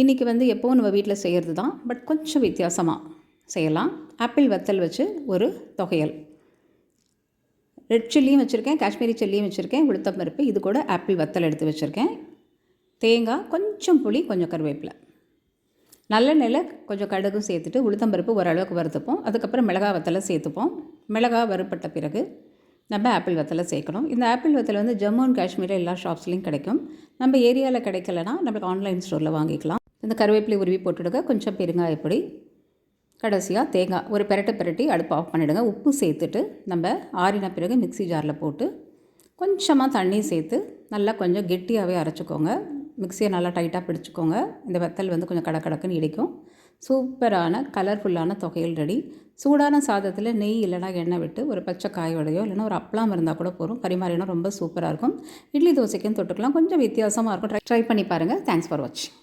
இன்றைக்கி வந்து எப்போவும் நம்ம வீட்டில் செய்கிறது தான், பட் கொஞ்சம் வித்தியாசமாக செய்யலாம். ஆப்பிள் வத்தல் வச்சு ஒரு தொகையல். ரெட் சில்லியும் வச்சுருக்கேன், காஷ்மீரி சில்லியும் வச்சுருக்கேன், உளுத்தம் பருப்பு, இது கூட ஆப்பிள் வத்தல் எடுத்து வச்சுருக்கேன், தேங்காய், கொஞ்சம் புளி, கொஞ்சம் கருவேப்பிலை, நல்லெண்ணெயில் கொஞ்சம் கடுகும் சேர்த்துட்டு உளுத்தம்பருப்பு ஓரளவுக்கு வறுத்துப்போம். அதுக்கப்புறம் மிளகாய் வத்தலை சேர்த்துப்போம். மிளகாய் வறுப்பட்ட பிறகு நம்ம ஆப்பிள் வத்தலை சேர்க்கணும். இந்த ஆப்பிள் வத்தலை வந்து ஜம்மு அண்ட் காஷ்மீரில் எல்லா ஷாப்ஸ்லையும் கிடைக்கும். நம்ம ஏரியாவில் கிடைக்கலனா நம்மளுக்கு ஆன்லைன் ஸ்டோரில் வாங்கிக்கலாம். இந்த கருவேப்பிலை உருவி போட்டுடுங்க, கொஞ்சம் பெருங்காயப்பொடி, கடைசியாக தேங்காய் ஒரு பிரட்டி அடுப்பு ஆஃப் பண்ணிவிடுங்க. உப்பு சேர்த்துட்டு நம்ம ஆறின பிறகு மிக்ஸி ஜாரில் போட்டு கொஞ்சமாக தண்ணி சேர்த்து நல்லா கொஞ்சம் கெட்டியாகவே அரைச்சிக்கோங்க. மிக்ஸியை நல்லா டைட்டாக பிடிச்சிக்கோங்க. இந்த வத்தல் வந்து கொஞ்சம் கடக்குன்னு இடிக்கும். சூப்பரான கலர்ஃபுல்லான தொகையல் ரெடி. சூடான சாதத்தில் நெய் இல்லைனா எண்ணெய் விட்டு ஒரு பச்சை காயோடையோ இல்லைனா ஒரு அப்பளம் இருந்தால் கூட போதும், பரிமாறினா ரொம்ப சூப்பராக இருக்கும். இட்லி தோசைக்கும் தொட்டுக்கலாம். கொஞ்சம் வித்தியாசமாக இருக்கும். ட்ரை பண்ணி பாருங்கள். தேங்க்ஸ் ஃபார் வாட்சிங்.